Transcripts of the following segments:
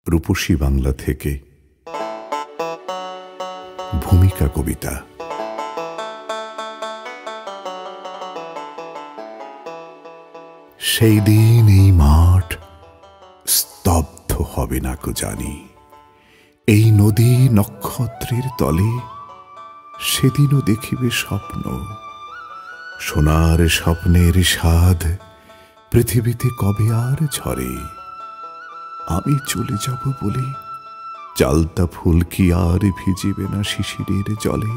রূপসী বাংলা থেকে ভূমিকা কবিতা। সেই দিন এই মাঠ স্তব্ধ হবে না কো জানি, এই নদী নক্ষত্রের তলে সেদিনও দেখিবে স্বপ্ন। সোনার স্বপ্নের স্বাদ পৃথিবীতে কবে আর ঝরে। আমি চলে যাব বলে চালতা ফুল কি আর ভিজিবে না শিশিরের জলে,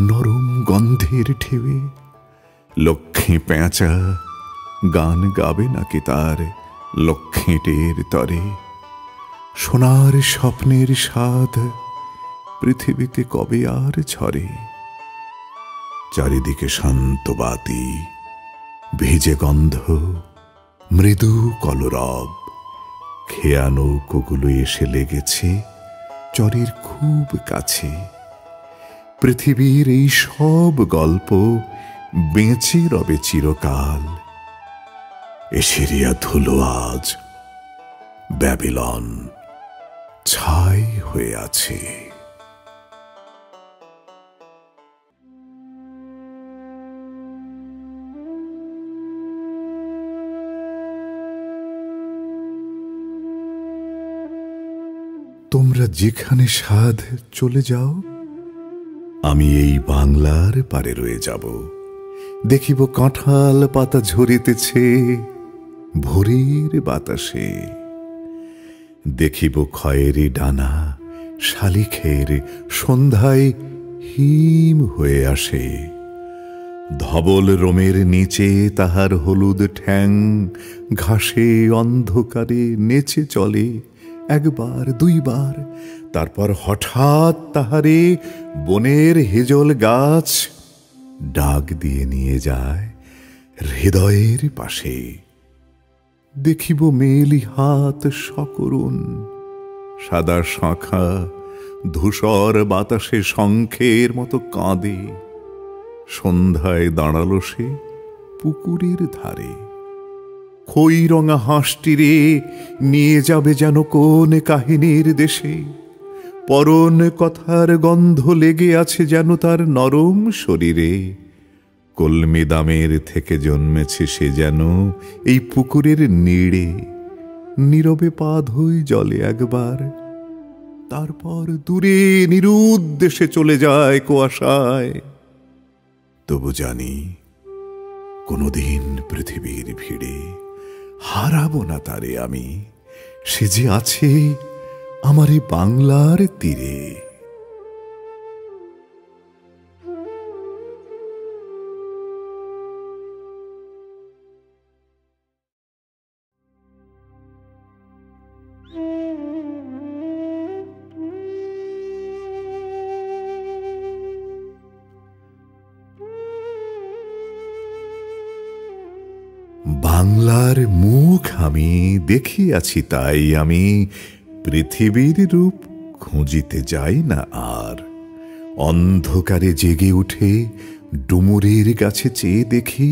নরম গন্ধের ঢেউয়ে। লক্ষ্মী পেঁচা গান গাবে নাকি তার লক্ষ্মীটের তরে। সোনার স্বপ্নের স্বাদ পৃথিবীতে কবে আর ঝরে। চারিদিকে শান্ত বাতি, ভেজে গন্ধ, মৃদু কলরব। খেয়া নৌকোগুলো এসে লেগেছে চরের খুব কাছে। পৃথিবীর এই সব গল্প বেঁচে রবে চিরকাল। এশিরিয়া ধুলো আজ ব্যাবিলন ছাই হয়ে আছে। তোমরা যেখানে সাধ চলে যাও, আমি এই বাংলার পারে রয়ে যাব। দেখিব কাঁঠাল পাতা ঝরিতেছে ভোরের বাতাসে। দেখিব খয়েরি ডানা শালিখের সন্ধ্যায় হিম হয়ে আসে। ধবল রোমের নিচে তাহার হলুদ ঠ্যাং ঘাসে অন্ধকারে নেচে চলে একবার দুইবার। তারপর হঠাৎ তাহারে বনের হেজল গাছ ডাক দিয়ে নিয়ে যায় হৃদয়ের পাশে। দেখিব মেলি হাত সকরুণ, সাদা শাঁখা ধূসর বাতাসে শঙ্খের মতো কাঁদে। সন্ধ্যায় দাঁড়ালো সে পুকুরের ধারে। খই রঙা হাঁসটিরে নিয়ে যাবে যেন কোন কাহিনীর দেশে। পরন কথার গন্ধ লেগে আছে যেন তার নরম শরীরে। কলমি দামের থেকে জন্মেছে সে যেন এই পুকুরের নীড়ে। নীরবে পা ধুই জলে একবার, তারপর দূরে নিরুদ্দেশে চলে যায় কুয়াশায়। তবু জানি কোনদিন পৃথিবীর ভিড়ে হারাবো না তারে আমি। সে যে আছে আমার এই বাংলার তীরে। বাংলার মুখ আমি দেখিয়াছি, তাই আমি পৃথিবীর রূপ খুঁজিতে যাই না আর। অন্ধকারে জেগে উঠে ডুমুরের গাছে চেয়ে দেখি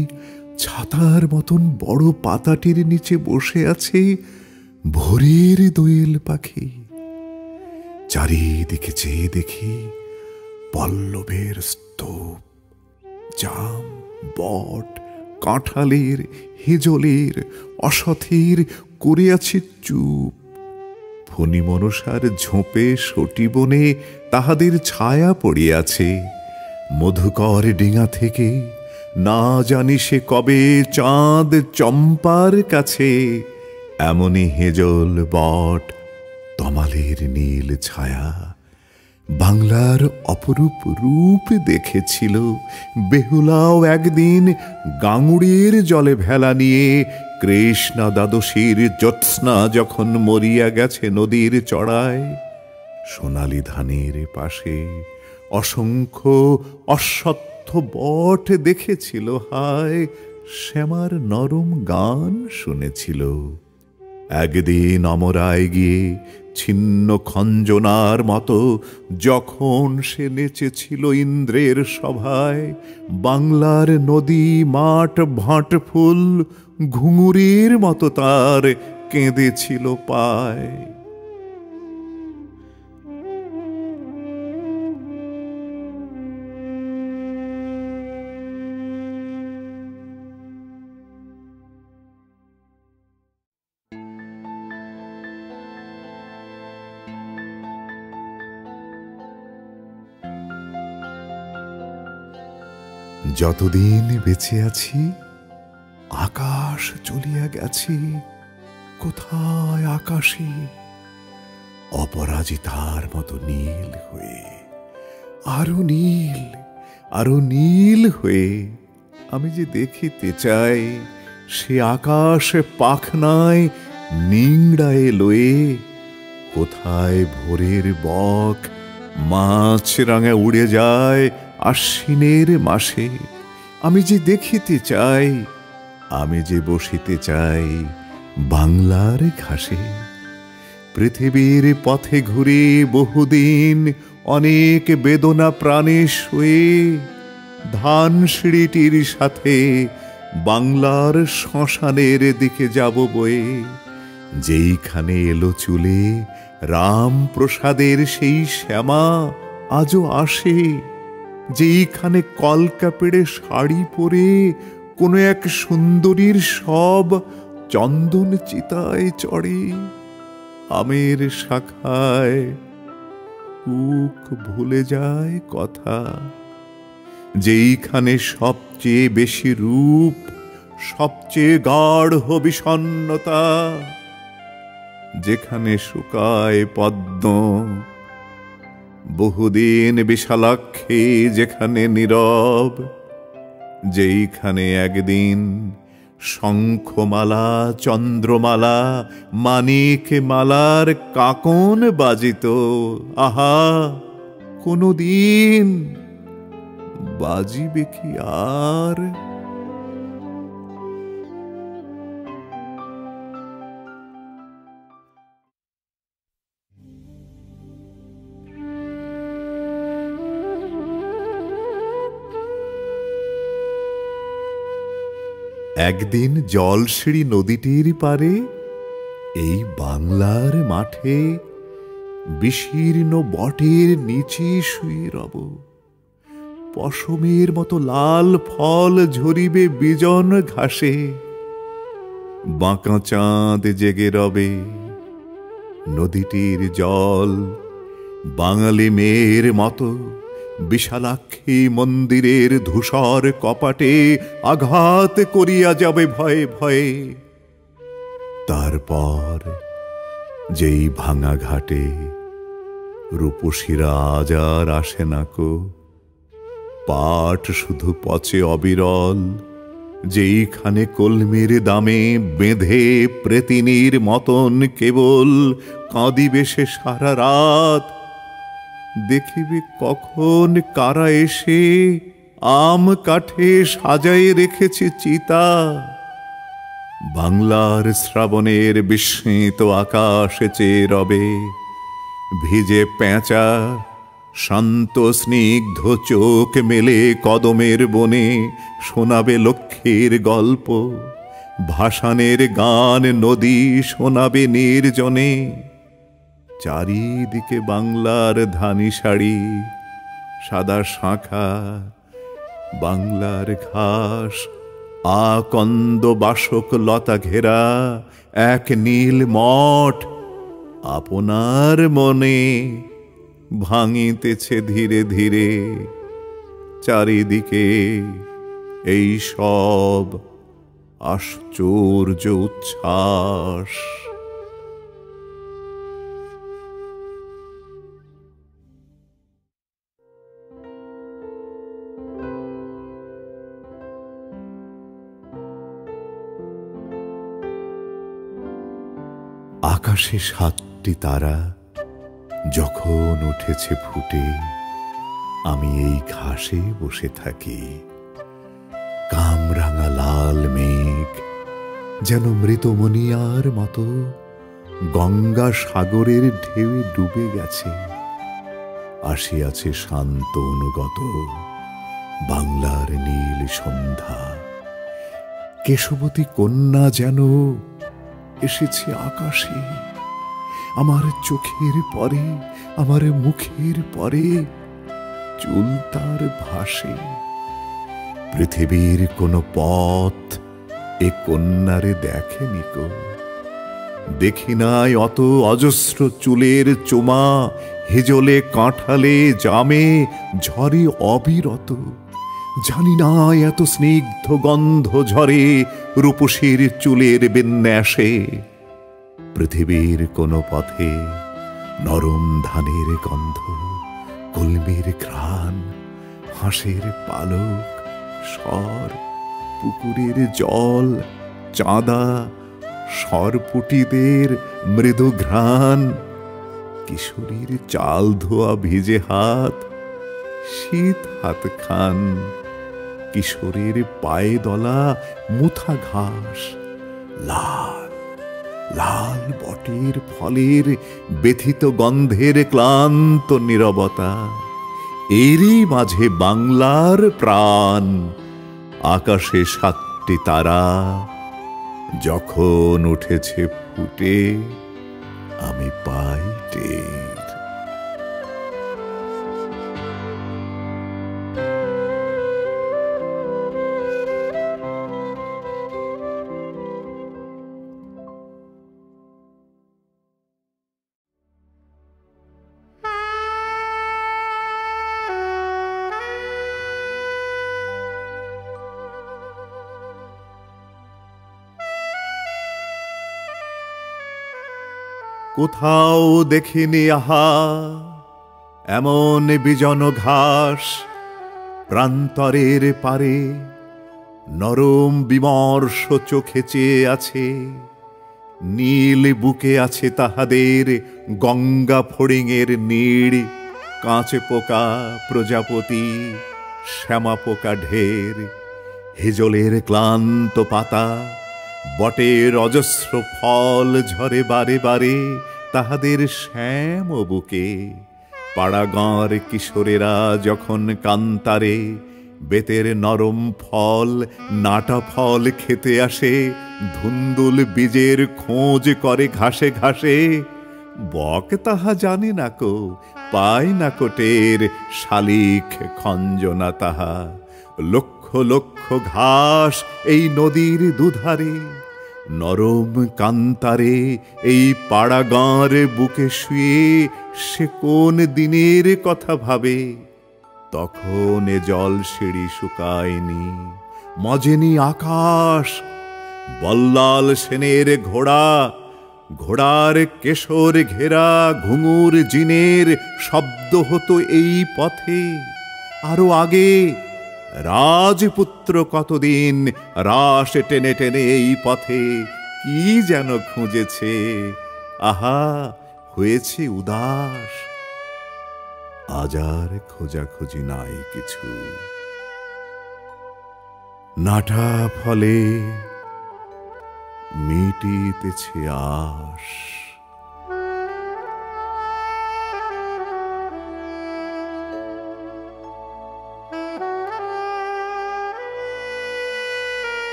ছাতার মতন বড় পাতাটির নিচে বসে আছে ভোরের দোয়েল পাখি। চারিদিকে চেয়ে দেখি পল্লবের স্তূপ, জাম, বট, কাঁঠালের, হেজলের, অসথের করে আছে চুপ। ফণি মনসার ঝোপে সটি বনে তাহাদের ছায়া পড়িয়াছে। মধুকর ডিঙা থেকে না জানি সে কবে চাঁদ চম্পার কাছে। এমনি হেজল, বট, তমালের নীল ছায়া বাংলার অপরূপ রূপ দেখেছিল। বেহুলাও একদিন গাঙুড়ির জলে ভেলা নিয়ে কৃষ্ণা দ্বাদশীর জ্যোৎস্না যখন মরিয়া গেছে নদীর চড়ায়। সোনালি ধানের পাশে অসংখ্য অশ্বত্থ বট দেখেছিল হায়, শ্যামার নরম গান শুনেছিল। একদিন অমরায় গিয়ে ছিন্ন খঞ্জনার মতো যখন সে নেচেছিল ইন্দ্রের সভায়। বাংলার নদী, মাঠ, ভাট ফুল ঘুঙুরের মতো তার কেঁদেছিল পায়। যতদিন বেঁচে আছি আকাশ চলিয়া গেছি, কোথায় আকাশে অপরাজিতার মতো নীল হয়ে, আরো নীল, আরো নীল হয়ে আমি যে দেখিতে চাই সে আকাশ পাখনায় নিংড়ায় লয়ে, কোথায় ভোরের বক মাছ রাঙা উড়ে যায় আশ্বিনের মাসে। আমি যে দেখিতে চাই, আমি যে বসিতে চাই বাংলার ঘাসে। পৃথিবীর পথে ঘুরে বহুদিন অনেক বেদনা প্রাণে শুয়ে, ধান সিঁড়িটির সাথে বাংলার শ্মশানের দিকে যাব বয়ে। যেইখানে এলো চুলে রামপ্রসাদের সেই শ্যামা আজও আসে, যেইখানে কলকা পেড়ে শাড়ি পরে কোনো এক সুন্দরীর সব চন্দন চিতায় চড়ে। আমের শাখায় বুক ভুলে যায় কথা, যেইখানে সবচেয়ে বেশি রূপ, সবচেয়ে গাঢ় বিষণ্ণতা, যেখানে শুকায় পদ্ম বহুদিন বিশালাক্ষী, যেখানে নীরব, যেইখানে একদিন শঙ্খমালা চন্দ্রমালা মানিক মালার কাকন বাজিত, আহা কোনদিন বাজিবে কি আর? একদিন জলসিঁড়ি নদীটির পারে এই বাংলার মাঠে বিশীর্ণ বটের নিচে শুয়ে রব। পশমের মতো লাল ফল ঝরিবে বিজন ঘাসে, বাঁকা চাঁদ জেগে রবে। নদীটির জল বাঙালি মেয়ের মতো বিশালাক্ষী মন্দিরের ধূসর কপাটে আঘাত করিয়া যাবে ভয়ে ভয়ে। তারপর যেই ভাঙা ঘাটে রূপসীরা আজ আর আসে না কো, পাট শুধু পচে অবিরল, যেইখানে কলমের দামে বেঁধে প্রেতিনীর মতন কেবল কাঁদিবে সে সারা রাত। দেখিবে কখন কারা এসে আম কাঠে সাজায়ে রেখেছে চিতা। বাংলার শ্রাবণের বিস্মিত আকাশে চেয়ে রবে, ভিজে পেঁচা শান্ত স্নিগ্ধ চোখ মেলে কদমের বনে শোনাবে লক্ষ্মীর গল্প। ভাসানের গান নদী শোনাবে নির্জনে। চারিদিকে বাংলার ধানি শাড়ি, সাদা শাঁখা, বাংলার ঘাস, আকন্দ বাসক লতা ঘেরা এক নীল মঠ আপনার মনে ভাঙিতেছে ধীরে ধীরে। চারিদিকে এই সব আশ্চর্য উচ্ছ্বাস। আকাশে 7টি তারা যখন উঠেছে ফুটে, আমি এই ঘাসে বসে থাকি। কামরাঙা লাল মেঘ যেন মৃতমণিয়ার মতো গঙ্গা সাগরের ঢেউয়ে ডুবে গেছে। আসিয়াছে শান্ত অনুগত বাংলার নীল সন্ধ্যা। কেশবতী কন্যা যেন এসেছে আকাশে। আমার চোখের পরে, আমার মুখের পরে চুল তার ভাসে। পৃথিবীর কোন পথ এ কন্যারে দেখেনি কো। দেখি নাই অত অজস্র চুলের চোমা, হেজলে কাঁঠালে জামে ঝরে অবিরত। জানি না এত স্নিগ্ধ গন্ধ ঝরে রূপসীর চুলের বিন্যাসে। পৃথিবীর কোনো পথে নরম ধানের গন্ধ, কলমির ঘ্রাণ, হাঁসের পালক, স্বর, পুকুরের জল, চাঁদা, সরপুটিদের মৃদু ঘ্রাণ, কিশোরীর চাল ধোয়া ভিজে হাত, শীত হাত খান, কিশোরের পায়ে দলা মুথা ঘাস, লাল লাল বটের ফলের ব্যথিত গন্ধের ক্লান্ত নীরবতা। এরই মাঝে বাংলার প্রাণ, আকাশে 7টি তারা যখন উঠেছে ফুটে, আমি পাই টের। কোথাও দেখিনি আহা এমন বিজন ঘাস, প্রান্তরের পারে নরম বিমর্ষ চোখে চেয়ে আছে, নীল বুকে আছে তাহাদের গঙ্গা ফড়িংয়ের নীড়, কাঁচে পোকা প্রজাপতি, শ্যামা পোকা ঢের, হেজলের ক্লান্ত পাতা, বটের অজস্র ফল ঝরে বারে বারে তাহাদের শ্যাম বুকে। পাড়াগাঁর কিশোরেরা যখন কান্তারে বেতের নরম ফল, নাটা ফল খেতে আসে, ধুন্দুল বীজের খোঁজ করে ঘাসে ঘাসে, বক তাহা জানে না কো, পায় না কোটের শালিক খঞ্জনা তাহা। লক্ষ লক্ষ ঘাস এই নদীর দুধারে, নরম কান্তারে এই পাড়াগাঁর বুকে শুয়ে সে কোন দিনের কথা ভাবে। তখন এ জল সিঁড়ি শুকায়নি, মজেনি আকাশ। বল্লাল সেনের ঘোড়া, ঘোড়ার কেশর ঘেরা ঘুঙুর জিনের শব্দ হতো এই পথে। আরো আগে রাজপুত্র কতদিন রাস টেনে টেনে এই পথে কি যেন খুঁজেছে, আহা হয়েছে উদাস। আজ আর খোঁজাখুঁজি নাই কিছু, নাটা ফলে মিটিতেছে আশ।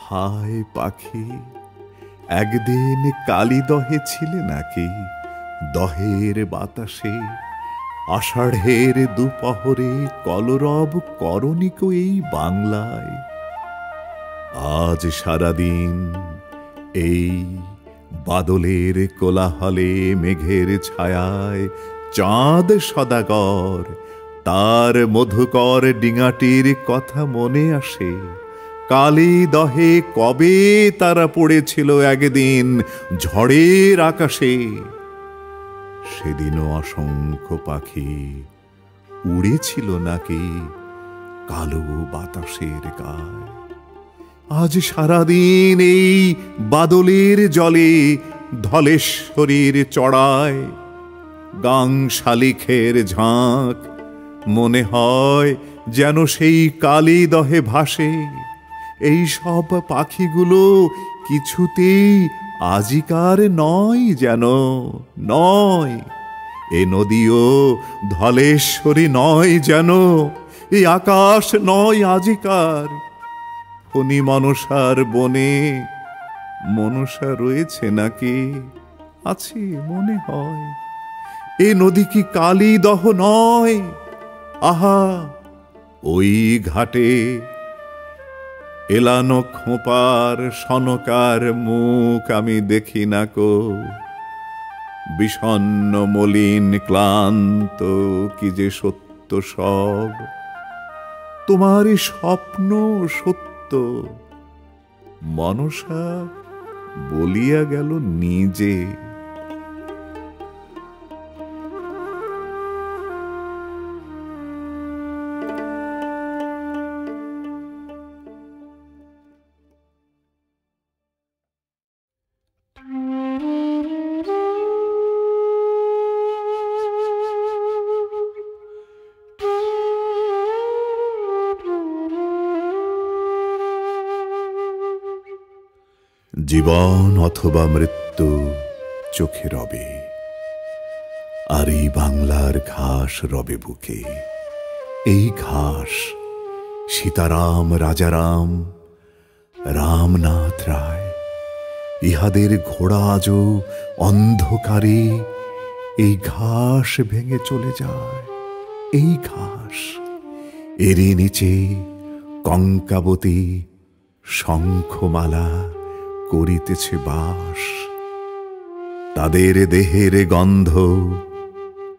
হায় পাখি, একদিন কালী দহে ছিলে নাকি? দহের বাতাসে আষাঢ়ের দুপহরে কলরব করণিক এই বাংলায়। আজ সারাদিন এই বাদলের কোলাহলে মেঘের ছায়ায় চাঁদ সদাগর, তার মধুকর ডিঙাটির কথা মনে আসে। কালী দহে কবে তারা পড়েছিল একদিন ঝড়ের আকাশে। সেদিনও অসংখ্য পাখি উড়েছিল নাকি কালো বাতাসের গায়। আজ সারাদিন এই বাদলের জলে ধলেশ্বরীর চড়ায় গাং শালিখের ঝাঁক মনে হয় যেন সেই কালী দহে ভাসে। এই সব পাখিগুলো কিছুতেই আজিকার নয়, যেন নয়। এ নদীও ধলেশ্বরী নয় যেন, এই আকাশ নয় আজিকার। ফণি মনসার বনে মনসা রয়েছে নাকি? আছে মনে হয়, এ নদী কি কালীদহ নয়? আহা, ওই ঘাটে এলানো খোঁপার সনকার মুখ আমি দেখি না কো। বিষণ্ণ মলিন ক্লান্ত কি যে সত্য সব, তোমারই স্বপ্ন সত্য। মনসা বলিয়া গেল নিজে। জীবন অথবা মৃত্যু চোখে রবে, আর এই বাংলার ঘাস রবে বুকে। এই ঘাস সীতারাম, রাজারাম, রামনাথ রায়, ইহাদের ঘোড়া আজও অন্ধকারে এই ঘাস ভেঙে চলে যায়। এই ঘাস, এরই নিচে কঙ্কাবতী শঙ্খমালা করিতেছে বাস। তাদের দেহের গন্ধ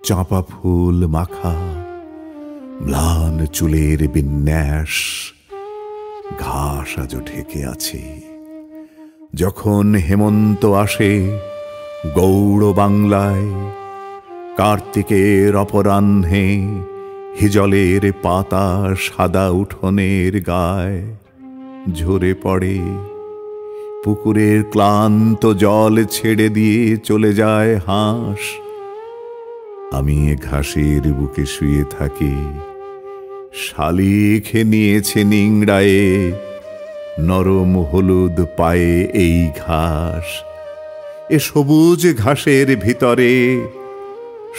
চাঁপা ফুল মাখা, ম্লান চুলের বিন্যাস ঘাস আজও ঢেকে আছে। যখন হেমন্ত আসে গৌড় বাংলায়, কার্তিকের অপরাহ্নে হিজলের পাতা সাদা উঠোনের গায়ে ঝরে পড়ে। পুকুরের ক্লান্ত জল ছেড়ে দিয়ে চলে যায় হাঁস। আমি ঘাসের বুকে শুয়ে থাকি, শালিক নিয়েছে নিংড়ায়ে নরম হলুদ পায়ে এই ঘাস। এ সবুজ ঘাসের ভিতরে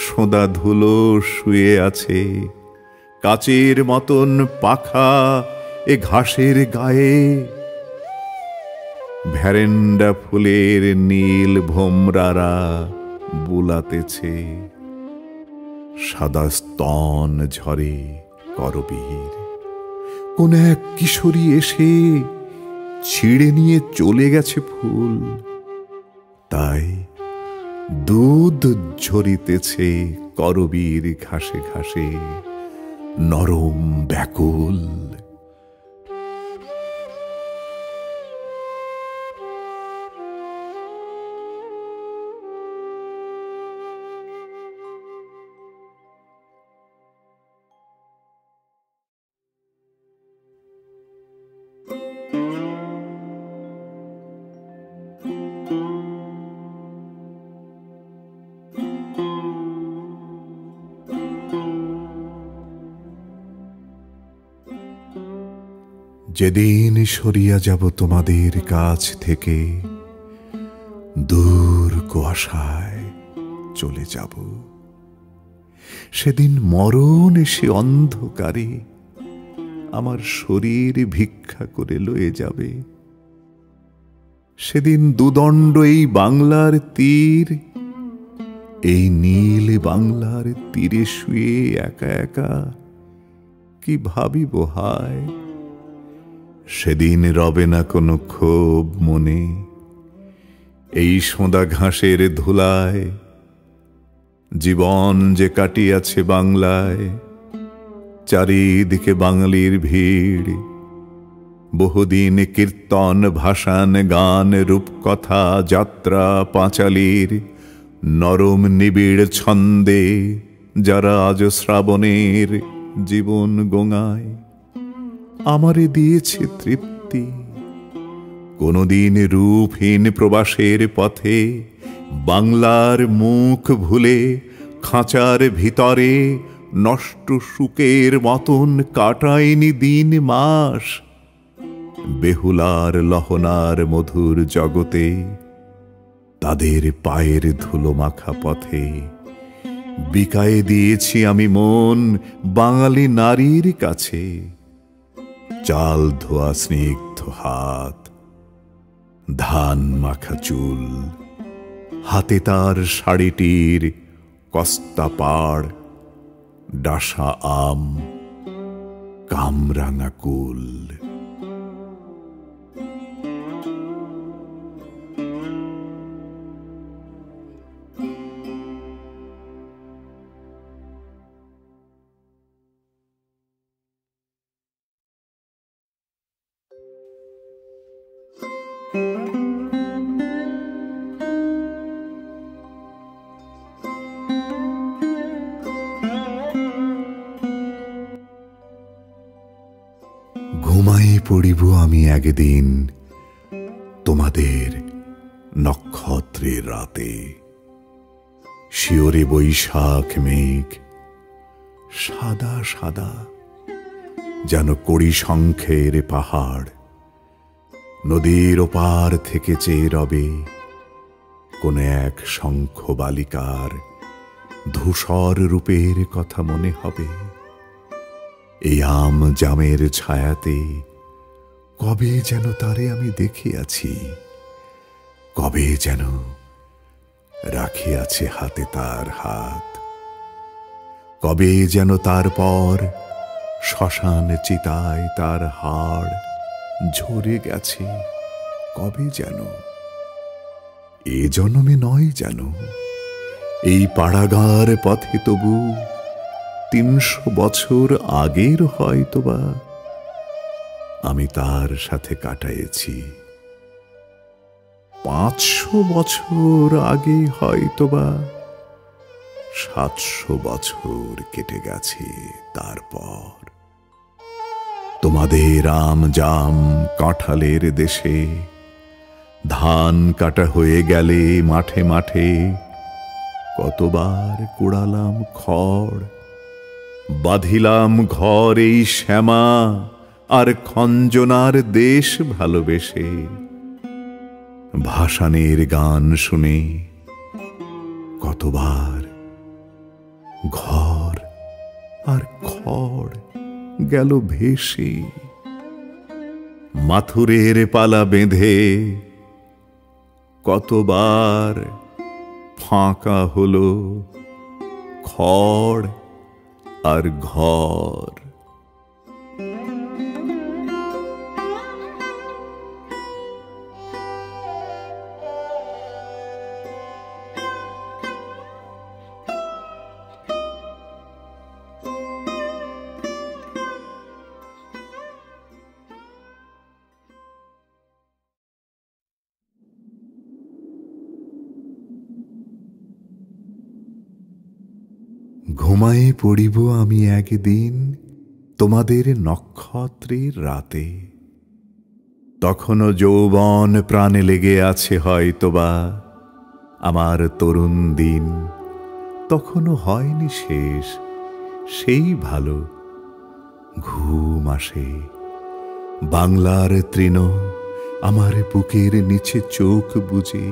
সোঁদা ধুলো শুয়ে আছে, কাচের মতন পাখা এ ঘাসের গায়ে। ভ্যারেন্ডা ফুলের নীল ভোমরারা বুলাতেছে, সাদা স্তন ঝরে করবীর। কোন এক কিশোরী এসে ছিঁড়ে নিয়ে চলে গেছে ফুল, তাই দুধ ঝরিতেছে করবীর ঘাসে ঘাসে নরম ব্যাকুল। যেদিন সরিয়া যাব তোমাদের কাছ থেকে, দূর কুয়াশায় চলে যাব, সেদিন মরণ এসে অন্ধকারে আমার শরীর ভিক্ষা করে লয়ে যাবে। সেদিন দুদণ্ড এই বাংলার তীর, এই নীল বাংলার তীরে শুয়ে একা একা কি ভাবিব হায়। সেদিন রবে না কোনো ক্ষোভ মনে, এই সোঁদা ঘাসের ধুলায়। জীবন যে কাটিয়াছে বাংলায়, চারিদিকে বাঙালির ভিড়। বহুদিন কীর্তন, ভাসান, গান, রূপকথা, যাত্রা, পাঁচালীর নরম নিবিড় ছন্দে যারা আজ শ্রাবণের জীবন গোঙায়। আমারে দিয়েছে তৃপ্তি। কোনদিন রূপহীন প্রবাসের পথে বাংলার মুখ ভুলে খাঁচার ভিতরে নষ্ট সুখের মতন কাটায়নি দিন মাস। বেহুলার লহনার মধুর জগতে তাদের পায়ের ধুলো মাখা পথে বিকায়ে দিয়েছি আমি মন বাঙালি নারীর কাছে। চাল ধোয়া স্নিগ্ধ হাত, ধান মাখা চুল, হাতে তার শাড়িটির কস্তা পাড়, ডাসা আম, কামরাঙা কুল। ঘুমাই পড়িব আমি একদিন তোমাদের নক্ষত্রের রাতে। শিওরে বৈশাখ মেঘ, সাদা সাদা যেন কড়ি শঙ্খের পাহাড়। নদীর ওপার থেকে চেয়ে রবে কোন এক শঙ্খ বালিকার ধূসর রূপের কথা মনে হবে। এই আম জামের ছায়াতে কবে যেন তারে আমি দেখিয়াছি, কবে যেন রাখিয়াছে হাতে তার হাত, কবে যেন তারপর শ্মশান চিতায় তার হাড় ঝরে গেছে, কবে যেন। এ জন্মে নয় যেন, এই পাড়াগাঁর পথে তবু ৩০০ বছর আগের হয়তোবা আমি তার সাথে কাটাইছি। ৫০০ বছর আগে হয়তোবা ৭০০ বছর কেটে গেছে তারপর। তোমাদের আম জাম কাঁঠালের দেশে ধান কাটা হয়ে গেলে মাঠে মাঠে কতবার কুড়ালাম খড়, বাঁধিলাম ঘর এই শ্যামা আর খঞ্জনার দেশ ভালোবেসে। ভাসানের গান শুনে কতবার ঘর আর খড় গেল ভেসে। মাথুরের পালা বেঁধে কতবার ফাঁকা হলো খড় আর ঘর। ঘুমায়ে পড়িব আমি একদিন তোমাদের নক্ষত্রের রাতে। তখনও যৌবন প্রাণে লেগে আছে হয়তোবা আমার তরুণ দিন, তখনও হয়নি শেষ, সেই ভালো। ঘুম আসে বাংলার তৃণ আমার বুকের নিচে চোখ বুজে।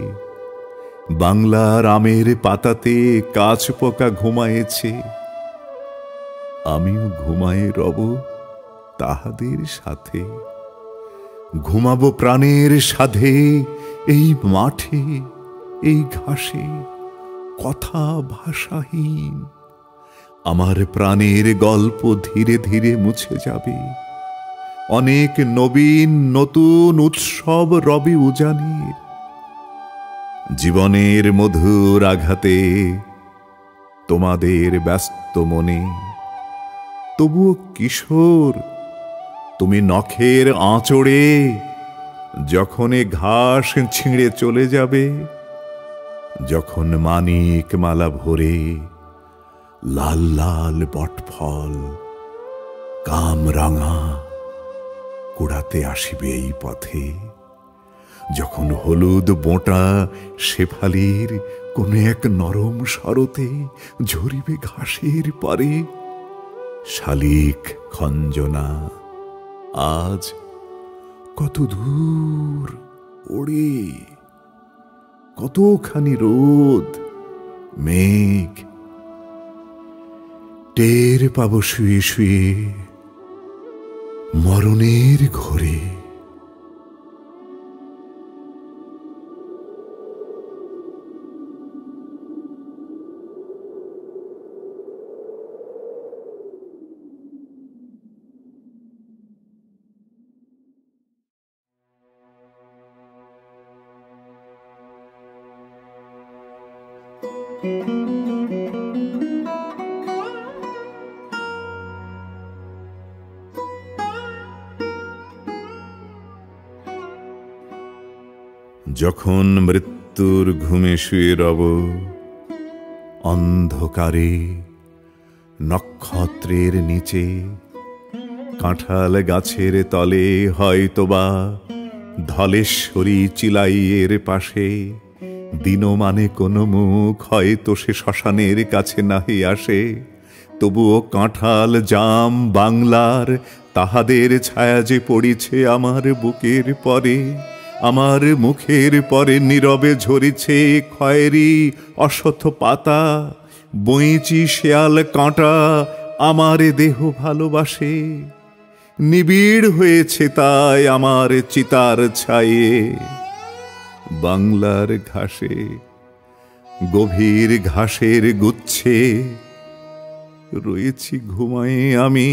বাংলার আমের পাতাতে কাছ পোকা ঘুমায়েছে, আমিও ঘুমায়ে রব তাহাদের সাথে। ঘুমাবো প্রাণের সাধে এই মাঠে এই ঘাসে, কথা ভাষাহীন। আমার প্রাণের গল্প ধীরে ধীরে মুছে যাবে, অনেক নবীন নতুন উৎসব রবে উজানির। জীবনের মধুর আঘাতে তোমাদের ব্যস্ত মনে তবুও কিশোর তুমি নখের আঁচড়ে যখনে ঘাস ছিঁড়ে চলে যাবে, যখন মানিক মালা ভরে লাল লাল বটফল কামরাঙা কুড়াতে আসিবে এই পথে, যখন হলুদ বোঁটা শেফালির কোন এক নরম শরতে ঝরিবে ঘাসের পারে। শালিক খঞ্জনা আজ কত দূর ওড়ে, কতখানি রোদ মেঘ টের পাব শুয়ে শুয়ে মরণের ঘোরে। যখন মৃত্যুর ঘুমে শুয়ে রব অন্ধকারে নক্ষত্রের নিচে, কাঁঠাল গাছের তলে হয়তোবা ধলেশ্বরী চিলাইয়ের পাশে, দিনমানে কোনো মুখ হয়তো সে শ্মশানের কাছে নাহি আসে, তবুও কাঁঠাল জাম বাংলার তাহাদের ছায়া যে পড়িছে আমার বুকের পরে, আমার মুখের পরে নীরবে ঝরিছে খয়েরি অশথ পাতা, বইচি শেয়াল কাঁটা আমার দেহ ভালোবাসে, নিবিড় হয়েছে তাই আমার চিতার ছায়ে। বাংলার ঘাসে, গভীর ঘাসের গুচ্ছে রয়েছি ঘুমায়ে আমি,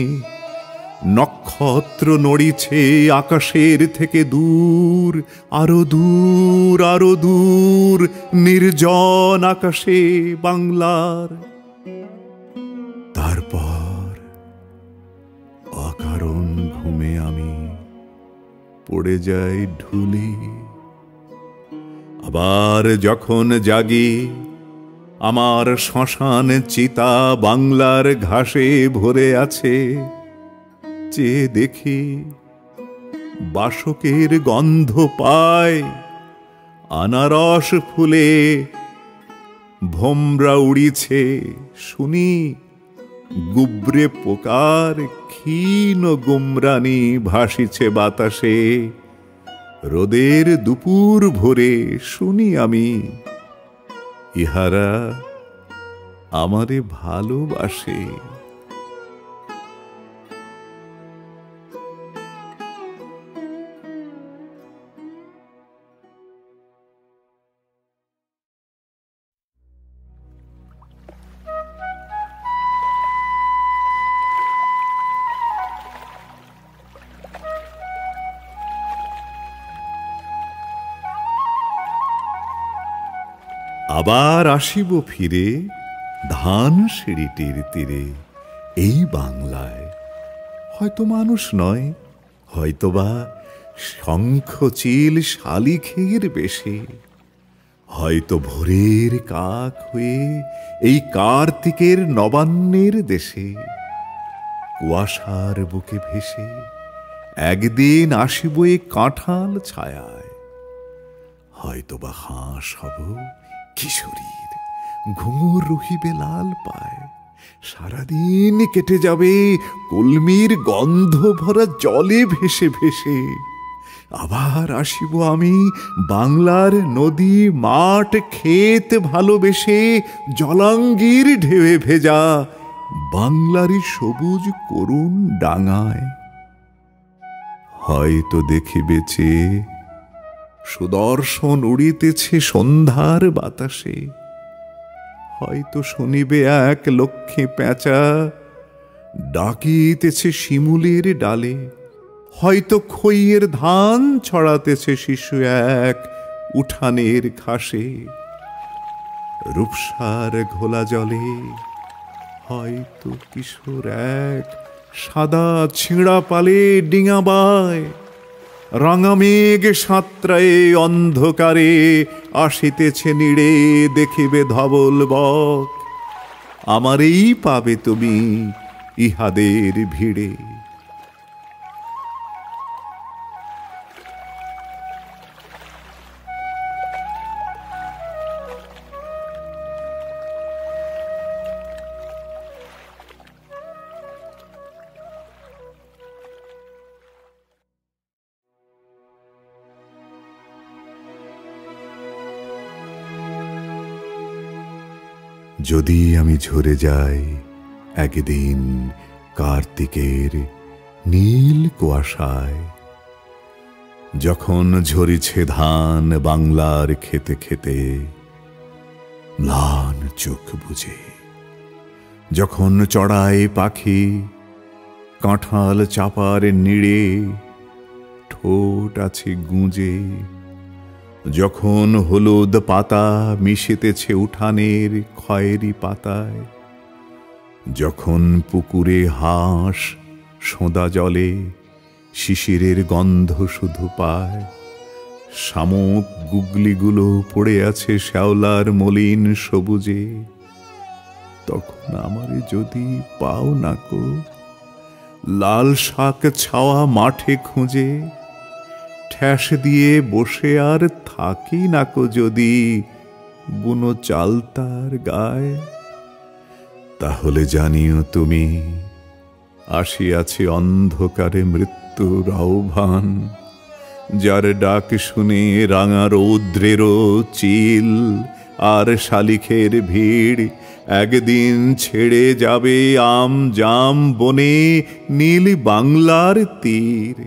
নক্ষত্র নড়িছে আকাশের থেকে দূর, আরো দূর আরো দূর নির্জন আকাশে বাংলার। তারপর অকারণ ঘুমে আমি পড়ে যাই ঢুলি। আবার যখন জাগি আমার শ্মশান চিতা বাংলার ঘাসে ভরে আছে, চেয়ে দেখি বাসকের গন্ধ পায়, আনারস ফুলে ভোমরা উড়িছে, শুনি গুবরে পোকার ক্ষীণ গুমরানি ভাসিছে বাতাসে, রোদের দুপুর ভোরে শুনি আমি ইহারা আমারে ভালোবাসে। আবার আসিব ফিরে ধান সিঁড়িটির তীরে, এই বাংলায় হয়তো মানুষ নয়, হয়তোবা শঙ্খচিল শালিখের বেশে, হয়তো ভোরের কাক হয়ে এই কার্তিকের নবান্নের দেশে, কুয়াশার বুকে ভেসে একদিন আসিব এই কাঁঠাল ছায়ায়, হয়তোবা হাঁস হব কিশোরীর, ঘুঙুর রহিবে লাল পায়, সারাদিন কেটে যাবে কলমির গন্ধ ভরা জলে ভেসে ভেসে। আবার আসিব আমি বাংলার নদী মাঠ ক্ষেত ভালোবেসে, জলাঙ্গির ঢেউয়ে ভেজা বাংলারই সবুজ করুণ ডাঙায়। হয়তো দেখিবেছে সুদর্শন উড়িতেছে সন্ধ্যার বাতাসে, হয়তো শুনিবে এক লক্ষ্মী পেঁচা ডাকিতেছে শিমুলের ডালে, হয়তো খইয়ের ধান ছড়াতেছে শিশু এক উঠানের ঘাসে। রূপসার ঘোলা জলে হয়তো কিশোর এক সাদা ছিঁড়া পালে ডিঙাবায়, রাঙা মেঘ সাঁতরায়ে অন্ধকারে আসিতেছে নিড়ে দেখিবে ধবল বক, আমারেই পাবে তুমি ইহাদের ভিড়ে। যদি আমি ঝরে যাই একদিন কার্তিকের নীল কুয়াশায়, যখন ঝরিছে ধান বাংলার খেতে খেতে ম্লান চোখ বুঝে, যখন চড়ায় পাখি কাঁঠাল চাপার নিড়ে ঠোঁট আছে গুঁজে, যখন হলুদ পাতা মিশেতেছে উঠানের খয়েরি পাতায়, যখন পুকুরে হাঁস সোঁদা জলে শিশিরের গন্ধ শুধু পায়, শামুক গুগলিগুলো পড়ে আছে শ্যাওলার মলিন সবুজে, তখন আমারে যদি পাও নাকো লাল শাক ছাওয়া মাঠে খুঁজে, ঠ্যাস দিয়ে বসে আর থাকি নাকো যদি বুনো চাল তার গায়ে, তাহলে জানিও তুমি আসিয়াছে অন্ধকারে মৃত্যুর আহ্বান, যার ডাক শুনে রাঙা রৌদ্রেরও চিল আর শালিখের ভিড় একদিন ছেড়ে যাবে আম জাম বনে নীল বাংলার তীর,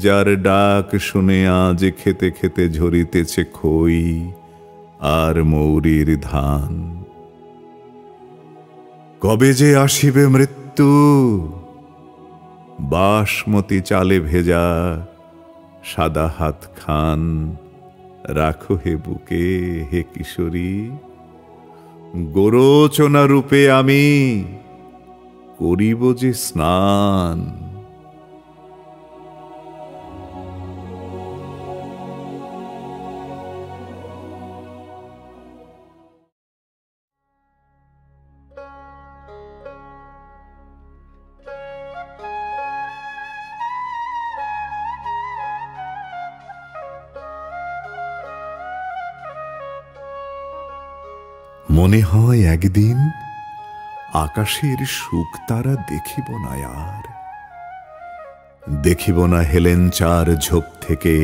যার ডাক শুনে আজ খেতে খেতে ঝরিতেছে খই আর মৌরির ধান। কবে যে আসিবে মৃত্যু, বাসমতি চালে ভেজা সাদা হাত খান রাখো হে বুকে হে কিশোরী, গোরোচনা রূপে আমি করিব যে স্নান। মনে হয় একদিন আকাশের সুখ তারা দেখিব না আর, দেখিব না হেলেঞ্চার ঝোপ থেকে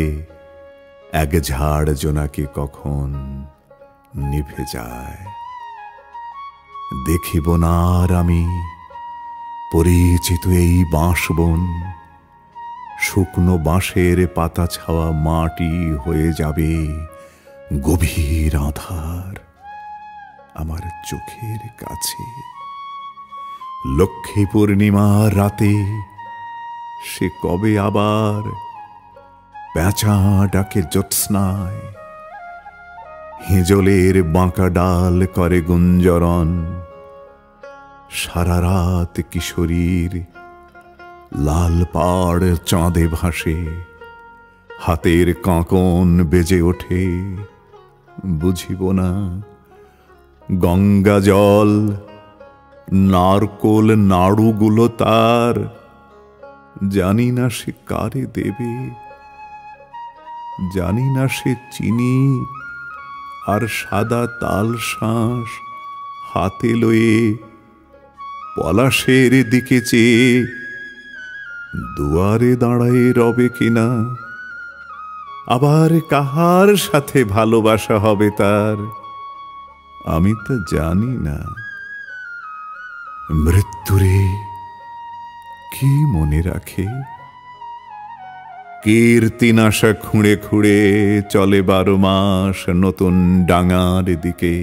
এক ঝাড় জোনাকি কখন নিভে যায়, দেখিব না আর আমি পরিচিত এই বাঁশবন, শুকনো বাঁশের পাতা ছাওয়া মাটি হয়ে যাবে গভীর আঁধার আমার চোখের কাছে। লক্ষ্মী পূর্ণিমার রাতে সে কবে আবার পেঁচা ডাকে জ্যোৎস্নায়, হেঁজলের বাঁকা ডাল করে গুঞ্জরণ, সারা রাত কিশোরীর লাল পাড় চাঁদে ভাসে, হাতের কাঁকন বেজে ওঠে বুঝিব না গঙ্গা জল, নারকোল নাড়ুগুলো তার জানি না সে কারে দেবে, জানি না সে চিনি আর সাদা তাল শাঁস হাতে লয়ে পলাশের দিকে চেয়ে দুয়ারে দাঁড়ায় রবে কিনা, আবার কাহার সাথে ভালোবাসা হবে তার আমি তা জানি না। মৃত্যুরে কি মনে রাখে, কীর্তিনাশা খুঁড়ে খুঁড়ে চলে 12 মাস নতুন ডাঙার দিকে,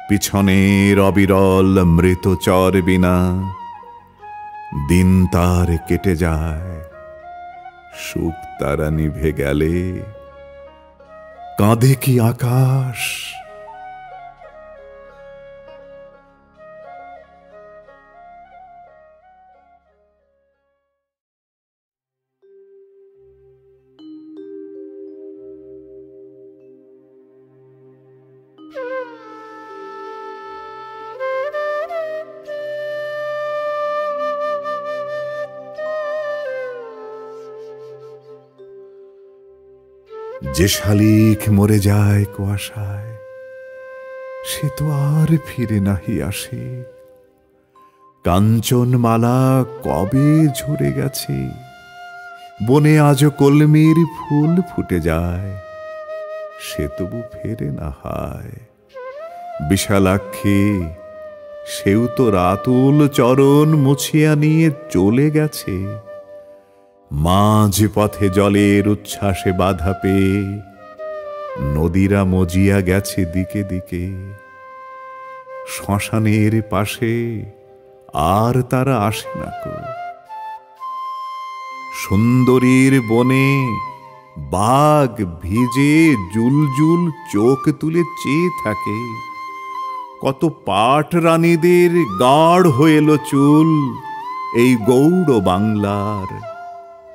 পিছনের অবিরল মৃত চর বিনা দিন তার কেটে যায়, সুখ তারা নিভে গেলে কাঁধে কি আকাশ। যে শালিক মরে যায় কুয়াশায় সে তো আর ফিরে নাহি আসে, কাঞ্চনমালা কবে ঝরে গেছে, বনে আজও কলমির ফুল ফুটে যায়, সে তবু ফেরে না হায়। বিশালাক্ষী সেও তো রাতুল চরণ মুছিয়া নিয়ে চলে গেছে, মাঝ পথে জলের উচ্ছ্বাসে বাধা পেয়ে নদীরা মজিয়া গেছে দিকে দিকে, শ্মশানের পাশে আর তারা আসে না কো। সুন্দরীর বনে বাঘ ভিজে জুলজুল চোখ তুলে চেয়ে থাকে। কত পাট রানীদের গাঢ় হয়ে এলো চুল, এই গৌড় বাংলার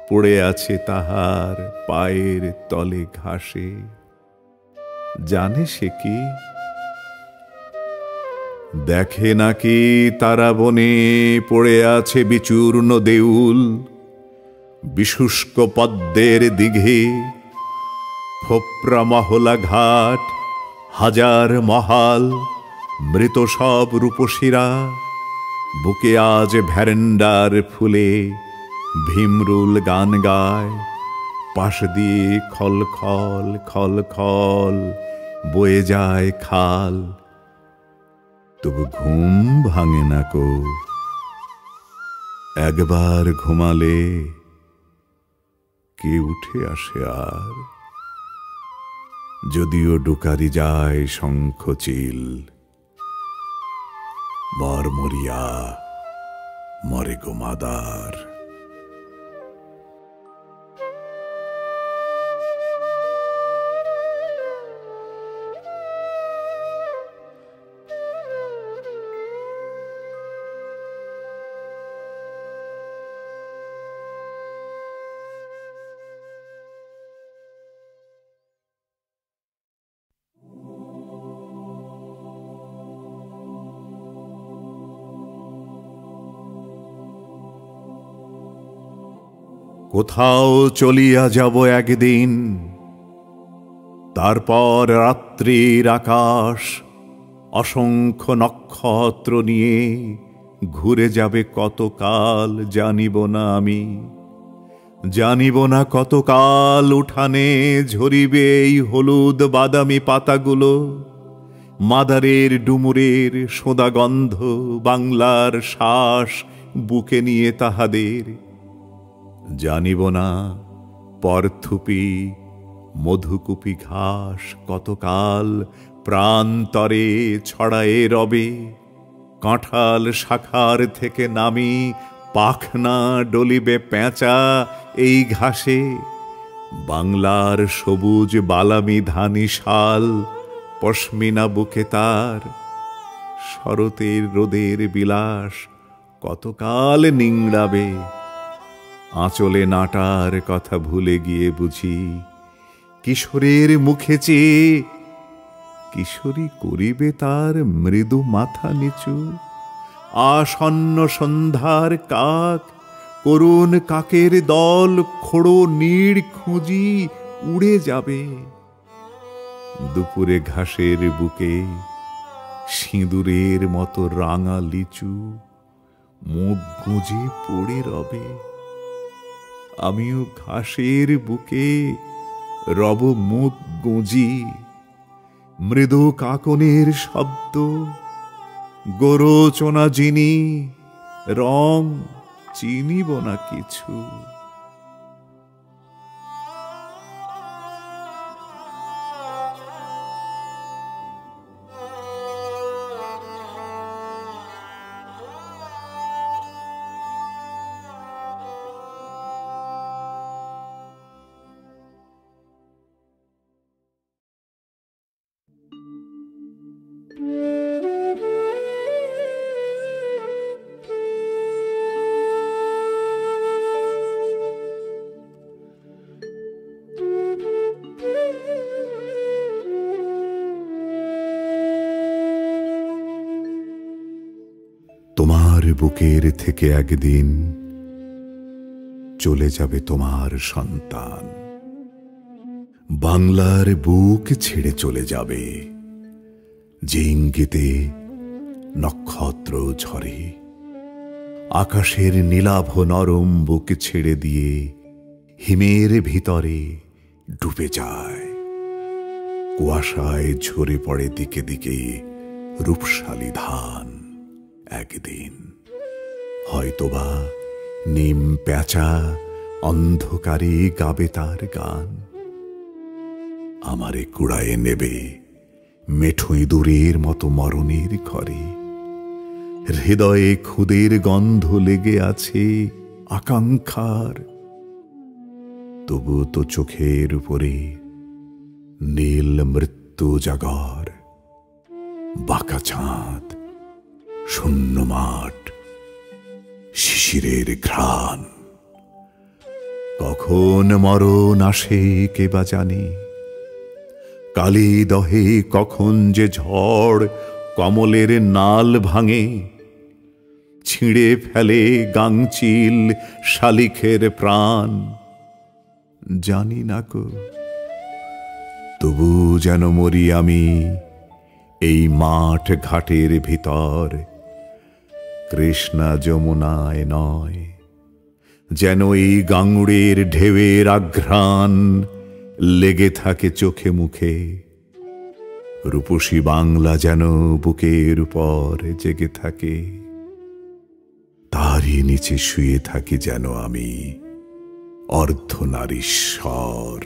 পড়ে আছে তাহার পায়ের তলে ঘাসে। জানে সে কি? দেখে নাকি তারা বনে পড়ে আছে বিচূর্ণ দেউল, বিশুষ্ক পদ্মের দিঘে, ফোপরা মহলা ঘাট, হাজার মহাল, মৃত সব রূপসীরা। বুকে আজ ভ্যারেন্ডার ফুলে ভীমরুল গান গায়, পাশ দিয়ে খল খল খল খল বয়ে যায় খাল। তবু ঘুম ভাঙে না কো, একবার ঘুমালে কে উঠে আসে আর? যদিও ডুকারি যায় শঙ্খচিল, মরমরিয়া মরে গো মাদার। কোথাও চলিয়া যাব একদিন, তারপর রাত্রির আকাশ অসংখ্য নক্ষত্র নিয়ে ঘুরে যাবে কতকাল জানিব না আমি। জানিব না কতকাল উঠানে ঝরিবে এই হলুদ বাদামি পাতাগুলো, মাদারের ডুমুরের সোদা গন্ধ বাংলার শ্বাস বুকে নিয়ে তাহাদের। জানিব না পরথুপি মধুকুপি ঘাস কতকাল প্রান্তরে ছড়ায়ে রবে। কাঁঠাল শাখার থেকে নামি পাখনা ডলিবে পেঁচা এই ঘাসে। বাংলার সবুজ বালামি ধানি শাল পশমিনা বুকে তার। শরতের রোদের বিলাস কতকাল নিংড়াবে। আঁচলে নাটার কথা ভুলে গিয়ে বুঝি কিশোরের মুখে চেয়ে কিশোরী করিবে তার মৃদু মাথা নিচু। আসন্ন সন্ধ্যার কাক করুণ কাকের দল খোড়ো নীড় খুঁজি উড়ে যাবে। দুপুরে ঘাসের বুকে সিঁদুরের মতো রাঙা লিচু মুখ গুঁজে পড়ে রবে। আমিও ঘাসের বুকে রব মুখ গুঁজি। মৃদু কাকনের শব্দ গোরোচনা যিনি রং চিনিব না কিছু। তোমার বুকের থেকে একদিন চলে যাবে তোমার সন্তান। বাংলার বুক ছেড়ে চলে যাবে, যে ইঙ্গিতে নক্ষত্র ঝরে। আকাশের নীলাভ নরম বুক ছেড়ে দিয়ে হিমের ভিতরে ডুবে যায়। কুয়াশায় ঝরে পড়ে দিকে দিকে রূপশালী ধান। একদিন হয়তোবা নিম প্যাঁচা অন্ধকারে গাবে তার গান। আমারে কুড়ায়ে নেবে মেঠো ইঁদুরের মতো মরণের ঘরে। হৃদয়ে খুদের গন্ধ লেগে আছে আকাঙ্ক্ষার। তবু তো চোখের উপরে নীল মৃত্যু জাগর, বাঁকা চাঁদ, শূন্য মাঠ, শিশিরের ঘ্রাণ। কখন মরণ আসে কে বা জানে, কালি দহে কখন যে ঝড় কমলের নাল ভাঙে, ছিঁড়ে ফেলে গাংচিল শালিখের প্রাণ। জানি না কো, তবু যেন মরি আমি এই মাঠ ঘাটের ভিতর, কৃষ্ণা যমুনায় নয়। যেন এই গাঙুড়ের ঢেউয়ের আঘ্রাণ লেগে থাকে চোখে মুখে, রূপসী বাংলা যেন বুকের উপর জেগে থাকে, তারই নিচে শুয়ে থাকি যেন আমি অর্ধনারীশ্বর।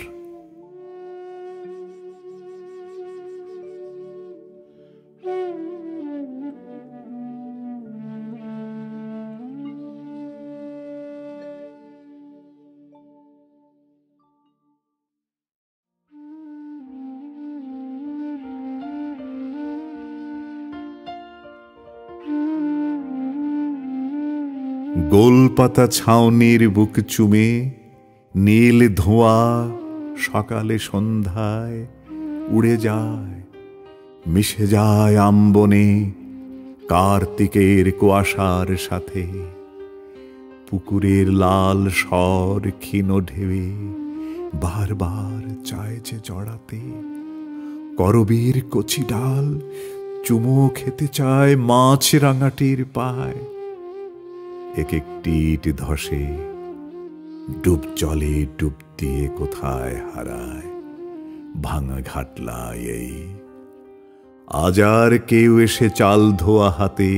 গোলপাতা ছাউনির বুক চুমে নীল ধোঁয়া সকালে সন্ধ্যায় উড়ে যায়, মিশে যায় আম্বনে কার্তিকের কুয়াশার সাথে। পুকুরের লাল স্বর ক্ষীণ ঢেউয়ে বারবার চায় যে জড়াতে, করবীর কচি ডাল চুমো খেতে চায় মাছ রাঙাটির পায়। এক একটি ইট ধসে ডুব জলে ডুব দিয়ে কোথায় হারায় ভাঙা ঘাটলায়। এই আজ আর কেউ এসে চাল ধোয়া হাতে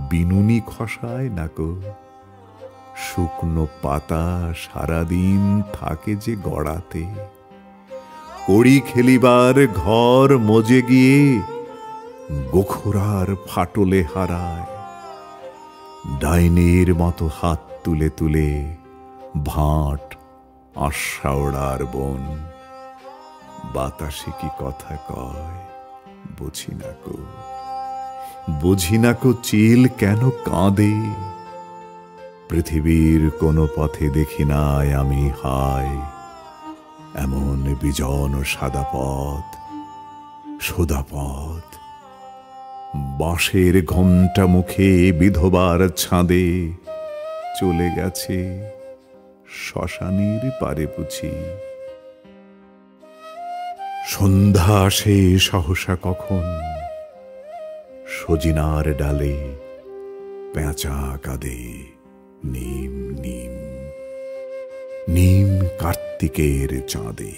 বিনুনি খসায় নাকো, শুকনো পাতা সারাদিন থাকে যে গড়াতে। কড়ি খেলিবার ঘর মজে গিয়ে গোখরার ফাটলে হারায়, ডাইনির মতো হাত তুলে তুলে ভাট আশাওড়ার বন। বাতাসে কি কথা কয় বুঝি না কো, বুঝি না কো চিল কেন কাঁদে। পৃথিবীর কোনো পথে দেখি নাই আমি হায় এমন বিজন সাদা পথ, সোদা পথ। বাঁশের ঘণ্টা মুখে বিধবার ছাদে চলে গেছে শ্মশানীর পারে বুঝি। সন্ধ্যা আসে সহসা কখন, সজিনার ডালে পেঁচা কাঁদে নিম নিম নিম কার্তিকের চাঁদে।